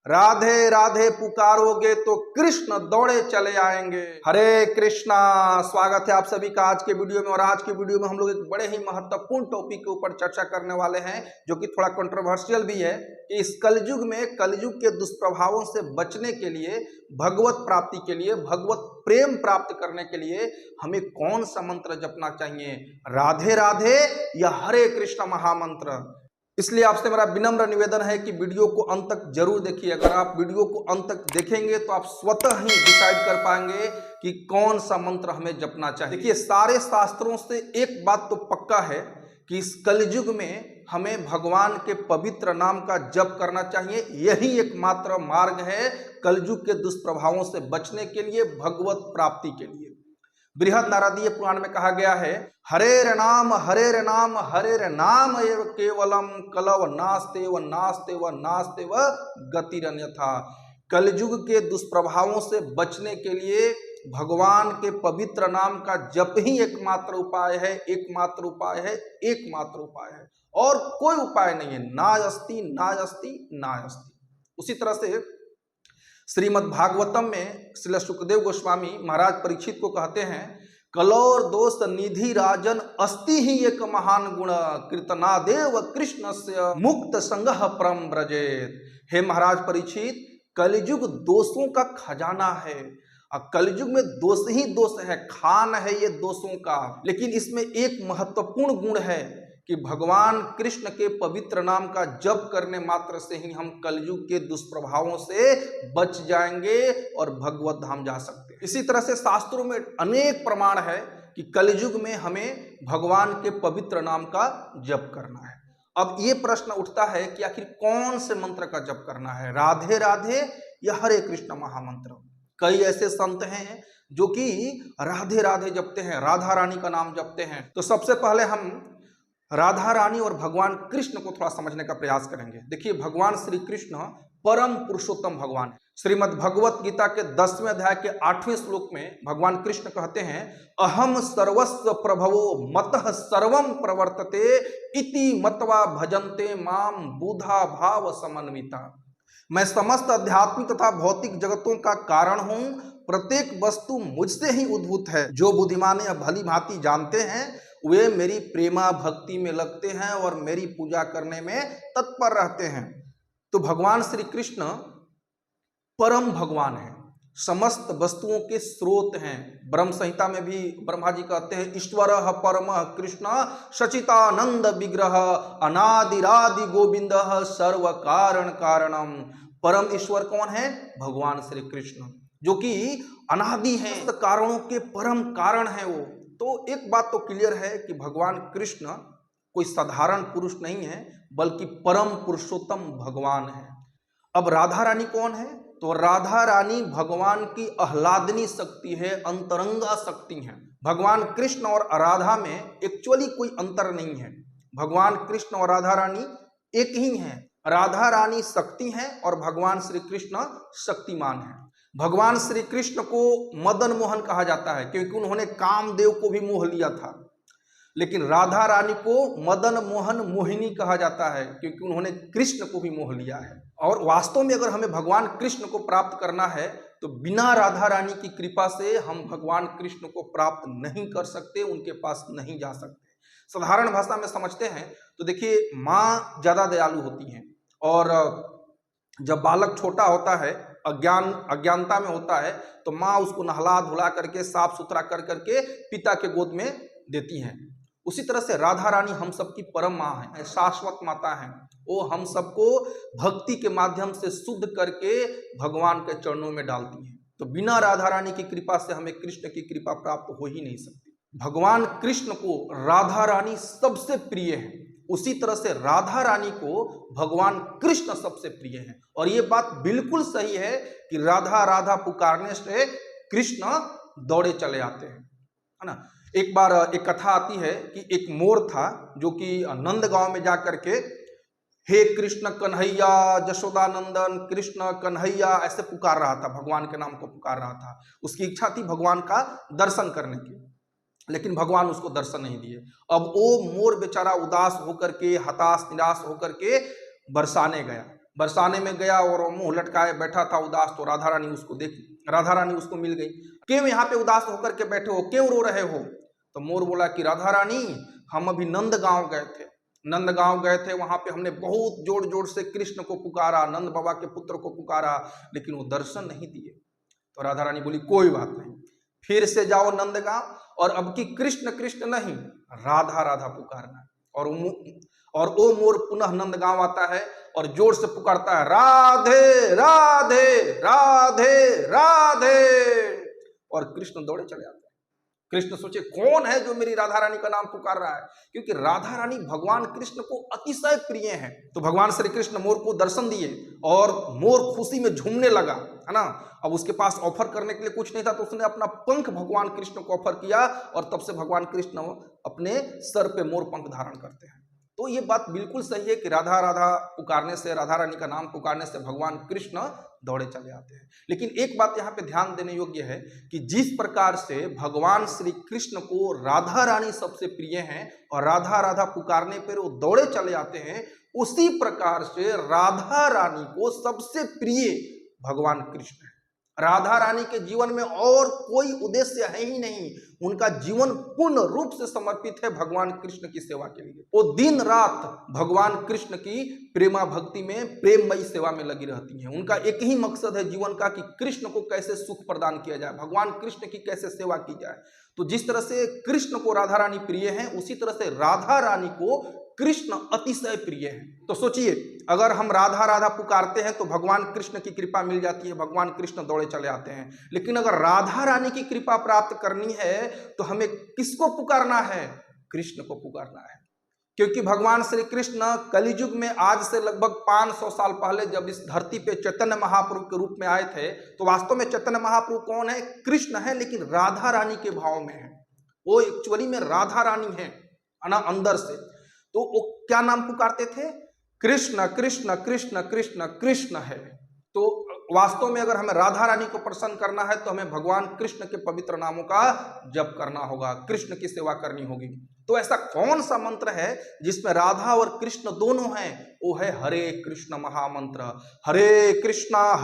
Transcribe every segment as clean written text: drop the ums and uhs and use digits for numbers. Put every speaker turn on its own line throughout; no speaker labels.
राधे राधे पुकारोगे तो कृष्ण दौड़े चले आएंगे। हरे कृष्णा। स्वागत है आप सभी का आज के वीडियो में। और आज के वीडियो में हम लोग एक बड़े ही महत्वपूर्ण टॉपिक के ऊपर चर्चा करने वाले हैं, जो कि थोड़ा कंट्रोवर्शियल भी है, कि इस कलयुग में कलयुग के दुष्प्रभावों से बचने के लिए, भगवत प्राप्ति के लिए, भगवत प्रेम प्राप्त करने के लिए हमें कौन सा मंत्र जपना चाहिए, राधे राधे या हरे कृष्ण महामंत्र। इसलिए आपसे मेरा विनम्र निवेदन है कि वीडियो को अंत तक जरूर देखिए। अगर आप वीडियो को अंत तक देखेंगे तो आप स्वतः ही डिसाइड कर पाएंगे कि कौन सा मंत्र हमें जपना चाहिए। देखिए, सारे शास्त्रों से एक बात तो पक्का है कि इस कलयुग में हमें भगवान के पवित्र नाम का जप करना चाहिए। यही एकमात्र मार्ग है कलयुग के दुष्प्रभावों से बचने के लिए, भगवत प्राप्ति के लिए। बृहद नारदीय पुराण में कहा गया है, हरेर नाम हरेर नाम हरेर नाम एव केवलम कलव नास्तेव नास्तेव नास्तेव गतिरन्यथा। कलयुग के दुष्प्रभावों से बचने के लिए भगवान के पवित्र नाम का जप ही एकमात्र उपाय है, एकमात्र उपाय है, एकमात्र उपाय है, और कोई उपाय नहीं है। नायस्ति नायस्ति नायस्ति। उसी तरह से श्रीमद् भागवतम में श्रील सुखदेव गोस्वामी महाराज परीक्षित को कहते हैं, कलौर दोष निधि राजन अस्ति ही एक महान गुण कीर्तनादेव कृष्ण से मुक्त संगह परम ब्रजेत। हे महाराज परीक्षित, कलयुग दोषों का खजाना है। कलयुग में दोष ही दोष है, खान है ये दोषों का। लेकिन इसमें एक महत्वपूर्ण गुण है कि भगवान कृष्ण के पवित्र नाम का जप करने मात्र से ही हम कलयुग के दुष्प्रभावों से बच जाएंगे और भगवत धाम जा सकते हैं। इसी तरह से शास्त्रों में अनेक प्रमाण है कि कलयुग में हमें भगवान के पवित्र नाम का जप करना है। अब ये प्रश्न उठता है कि आखिर कौन से मंत्र का जप करना है, राधे राधे या हरे कृष्ण महामंत्र। कई ऐसे संत हैं जो कि राधे राधे जपते हैं, राधा रानी का नाम जपते हैं। तो सबसे पहले हम राधा रानी और भगवान कृष्ण को थोड़ा समझने का प्रयास करेंगे। देखिए, भगवान श्री कृष्ण परम पुरुषोत्तम भगवान है। श्रीमद् भगवत गीता के 10वें अध्याय के 8वें श्लोक में भगवान कृष्ण कहते हैं, अहम सर्वस्व प्रभवो मतः सर्वम प्रवर्तते इति मत्वा भजन्ते माम बुधा भाव समन्विता। मैं समस्त आध्यात्मिक तथा भौतिक जगतों का कारण हूँ, प्रत्येक वस्तु मुझसे ही उद्भूत है। जो बुद्धिमान या भली भांति जानते हैं वे मेरी प्रेमा भक्ति में लगते हैं और मेरी पूजा करने में तत्पर रहते हैं। तो भगवान श्री कृष्ण परम भगवान है, समस्त वस्तुओं के स्रोत हैं। ब्रह्म संहिता में भी ब्रह्मा जी कहते हैं, ईश्वर परम कृष्ण सचितानंद विग्रह अनादिरादि गोविंद सर्व कारण कारणम। परम ईश्वर कौन है? भगवान श्री कृष्ण, जो कि अनादि है, कारणों के परम कारण है वो। तो एक बात तो क्लियर है कि भगवान कृष्ण कोई साधारण पुरुष नहीं है, बल्कि परम पुरुषोत्तम भगवान है। अब राधा रानी कौन है? तो राधा रानी भगवान की आह्लादनी शक्ति है, अंतरंगा शक्ति है। भगवान कृष्ण और राधा में एक्चुअली कोई अंतर नहीं है। भगवान कृष्ण और राधा रानी एक ही हैं। राधा रानी शक्ति है और भगवान श्री कृष्ण शक्तिमान है। भगवान श्री कृष्ण को मदन मोहन कहा जाता है क्योंकि उन्होंने कामदेव को भी मोह लिया था। लेकिन राधा रानी को मदन मोहन मोहिनी कहा जाता है क्योंकि उन्होंने कृष्ण को भी मोह लिया है। और वास्तव में अगर हमें भगवान कृष्ण को प्राप्त करना है तो बिना राधा रानी की कृपा से हम भगवान कृष्ण को प्राप्त नहीं कर सकते, उनके पास नहीं जा सकते। साधारण भाषा में समझते हैं तो देखिए, माँ ज्यादा दयालु होती हैं, और जब बालक छोटा होता है, अज्ञानता में होता है, तो माँ उसको नहला धुला करके साफ सुथरा कर करके पिता के गोद में देती हैं। उसी तरह से राधा रानी हम सबकी परम माँ है, शाश्वत माता है। वो हम सबको भक्ति के माध्यम से शुद्ध करके भगवान के चरणों में डालती हैं। तो बिना राधा रानी की कृपा से हमें कृष्ण की कृपा प्राप्त हो ही नहीं सकती। भगवान कृष्ण को राधा रानी सबसे प्रिय है, उसी तरह से राधा रानी को भगवान कृष्ण सबसे प्रिय है। और ये बात बिल्कुल सही है कि राधा राधा पुकारने से कृष्ण दौड़े चले आते हैं, है ना। एक बार एक कथा आती है कि एक मोर था जो कि नंदगांव में जाकर के हे कृष्ण कन्हैया जशोदानंदन कृष्ण कन्हैया ऐसे पुकार रहा था, भगवान के नाम को पुकार रहा था। उसकी इच्छा थी भगवान का दर्शन करने की, लेकिन भगवान उसको दर्शन नहीं दिए। अब वो मोर बेचारा उदास होकर के, हताश निराश होकर के बरसाने गया। बरसाने में गया और मुंह लटकाए बैठा था उदास, तो राधा रानी उसको देखी, राधा रानी उसको मिल गई। क्यों यहाँ पे उदास होकर के बैठे हो, क्यों रो रहे हो? तो मोर बोला कि राधा रानी, हम अभी नंद गांव गए थे, नंद गांव गए थे, वहां पे हमने बहुत जोर जोर से कृष्ण को पुकारा, नंद बाबा के पुत्र को पुकारा, लेकिन वो दर्शन नहीं दिए। तो राधा रानी बोली कोई बात नहीं, फिर से जाओ नंद गांव और अब की कृष्ण कृष्ण नहीं राधा राधा पुकारना। और वो मोर पुनः नंद गांव आता है और जोर से पुकारता है राधे राधे राधे राधे, और कृष्ण दौड़े चले आते हैं। कृष्ण सोचे कौन है जो मेरी राधा रानी का नाम पुकार रहा है, क्योंकि राधा रानी भगवान कृष्ण को अतिशय प्रिय हैं। तो भगवान श्री कृष्ण मोर को दर्शन दिए और मोर खुशी में झूमने लगा, है ना। अब उसके पास ऑफर करने के लिए कुछ नहीं था, तो उसने अपना पंख भगवान कृष्ण को ऑफर किया और तब से भगवान कृष्ण अपने सर पे मोर पंख धारण करते हैं। तो ये बात बिल्कुल सही है कि राधा राधा पुकारने से, राधा रानी का नाम पुकारने से भगवान कृष्ण दौड़े चले आते हैं। लेकिन एक बात यहाँ पे ध्यान देने योग्य है कि जिस प्रकार से भगवान श्री कृष्ण को राधा रानी सबसे प्रिय हैं और राधा राधा पुकारने पर वो दौड़े चले आते हैं, उसी प्रकार से राधा रानी को सबसे प्रिय भगवान कृष्ण है। राधा रानी के जीवन में और कोई उद्देश्य है ही नहीं, उनका जीवन पूर्ण रूप से समर्पित है भगवान कृष्ण की सेवा के लिए। वो दिन रात भगवान कृष्ण की प्रेमा भक्ति में प्रेममयी सेवा में लगी रहती हैं। उनका एक ही मकसद है जीवन का कि कृष्ण को कैसे सुख प्रदान किया जाए, भगवान कृष्ण की कैसे सेवा की जाए। तो जिस तरह से कृष्ण को राधा रानी प्रिय है, उसी तरह से राधा रानी को कृष्ण अतिशय प्रिय है। तो सोचिए, अगर हम राधा राधा पुकारते हैं तो भगवान कृष्ण की कृपा मिल जाती है, भगवान कृष्ण दौड़े चले आते हैं। लेकिन अगर राधा रानी की कृपा प्राप्त करनी है तो हमें किसको पुकारना है? कृष्ण को पुकारना है। क्योंकि भगवान श्री कृष्ण कलियुग में आज से लगभग 500 साल पहले जब इस धरती पे चैतन्य महाप्रभु के रूप में आए थे, तो वास्तव में चैतन्य महाप्रभु कौन है? कृष्ण है, लेकिन राधा रानी के भाव में है। वो एक्चुअली में राधा रानी है ना, अंदर से। तो वो क्या नाम पुकारते थे? कृष्ण कृष्ण कृष्ण कृष्ण कृष्ण है। तो वास्तव में अगर हमें राधा रानी को प्रसन्न करना है तो हमें भगवान कृष्ण के पवित्र नामों का जप करना होगा, कृष्ण की सेवा करनी होगी। तो ऐसा कौन सा मंत्र है जिसमें राधा और कृष्ण दोनों हैं? वो है हरे कृष्ण महामंत्र। हरे कृष्णा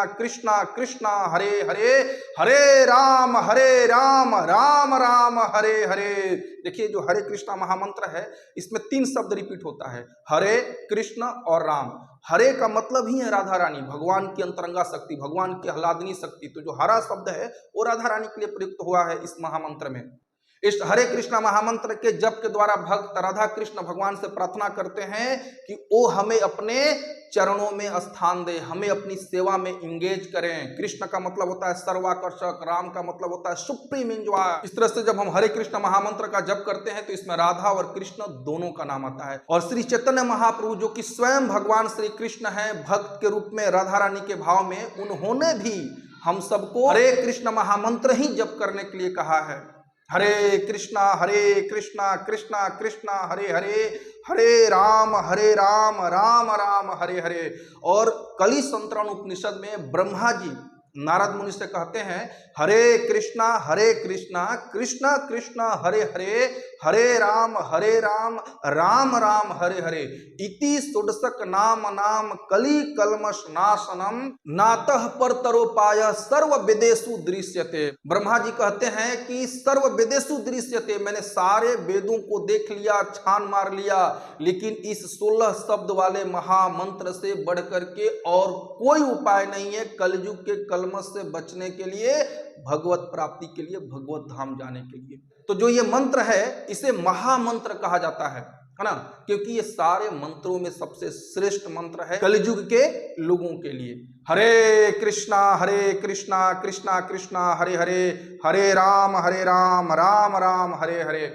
कृष्णा कृष्णा हरे हरे, हरे राम राम राम हरे हरे। देखिए, जो हरे कृष्णा महामंत्र है इसमें 3 शब्द रिपीट होता है, हरे कृष्ण और राम। हरे का मतलब ही है राधा रानी, भगवान की अंतरंगा शक्ति, भगवान की आह्लादनी शक्ति। तो जो हरा शब्द है वो राधा रानी के लिए प्रयुक्त हुआ है इस महामंत्र में। इस हरे कृष्णा महामंत्र के जप के द्वारा भक्त राधा कृष्ण भगवान से प्रार्थना करते हैं कि वो हमें अपने चरणों में स्थान दे, हमें अपनी सेवा में इंगेज करें। कृष्ण का मतलब होता है सर्वाकर्षक, राम का मतलब होता है सुप्रीम एंजॉय। इस तरह से जब हम हरे कृष्ण महामंत्र का जप करते हैं तो इसमें राधा और कृष्ण दोनों का नाम आता है। और श्री चैतन्य महाप्रभु जो कि स्वयं भगवान श्री कृष्ण है, भक्त के रूप में राधा रानी के भाव में, उन्होंने भी हम सबको हरे कृष्ण महामंत्र ही जप करने के लिए कहा है। हरे कृष्णा कृष्णा कृष्णा हरे हरे, हरे राम राम राम हरे हरे। और कलि संतरण उपनिषद में ब्रह्मा जी नारद मुनि से कहते हैं हरे कृष्णा कृष्ण कृष्ण हरे हरे, हरे राम राम राम हरे हरे। इति षोडशक नाम कलि कल्मष नाशनम नातः परतरोपाय सर्व वेदेषु दृश्यते। ब्रह्मा जी कहते हैं कि सर्व वेदेषु दृश्यते, मैंने सारे वेदों को देख लिया, छान मार लिया, लेकिन इस 16 शब्द वाले महामंत्र से बढ़कर के और कोई उपाय नहीं है कलयुग के कलमश से बचने के लिए, भगवत प्राप्ति के लिए, भगवत धाम जाने के लिए। तो जो ये मंत्र है इसे महामंत्र कहा जाता है ना, क्योंकि ये सारे मंत्रों में सबसे श्रेष्ठ मंत्र है कलयुग के लोगों के लिए। हरे कृष्णा कृष्णा कृष्णा हरे हरे, हरे राम राम राम हरे हरे।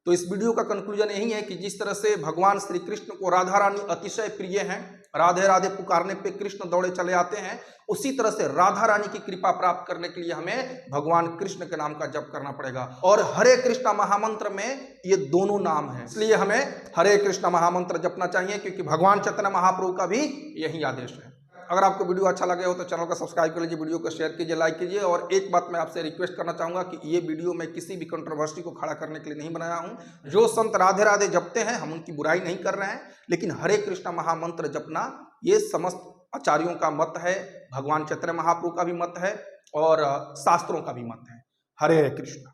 तो इस वीडियो का कंक्लूजन यही है कि जिस तरह से भगवान श्री कृष्ण को राधा रानी अतिशय प्रिय हैं, राधे राधे पुकारने पे कृष्ण दौड़े चले आते हैं, उसी तरह से राधा रानी की कृपा प्राप्त करने के लिए हमें भगवान कृष्ण के नाम का जप करना पड़ेगा। और हरे कृष्णा महामंत्र में ये दोनों नाम हैं, इसलिए हमें हरे कृष्णा महामंत्र जपना चाहिए, क्योंकि भगवान चैतन्य महाप्रभु का भी यही आदेश है। अगर आपको वीडियो अच्छा लगे हो तो चैनल को सब्सक्राइब कर लीजिए, वीडियो को शेयर कीजिए, लाइक कीजिए। और एक बात मैं आपसे रिक्वेस्ट करना चाहूंगा कि ये वीडियो मैं किसी भी कंट्रोवर्सी को खड़ा करने के लिए नहीं बनाया हूं। जो संत राधे राधे जपते हैं हम उनकी बुराई नहीं कर रहे हैं, लेकिन हरे कृष्णा महामंत्र जपना ये समस्त आचार्यों का मत है, भगवान चैतन्य महाप्रभु का भी मत है और शास्त्रों का भी मत है। हरे कृष्ण।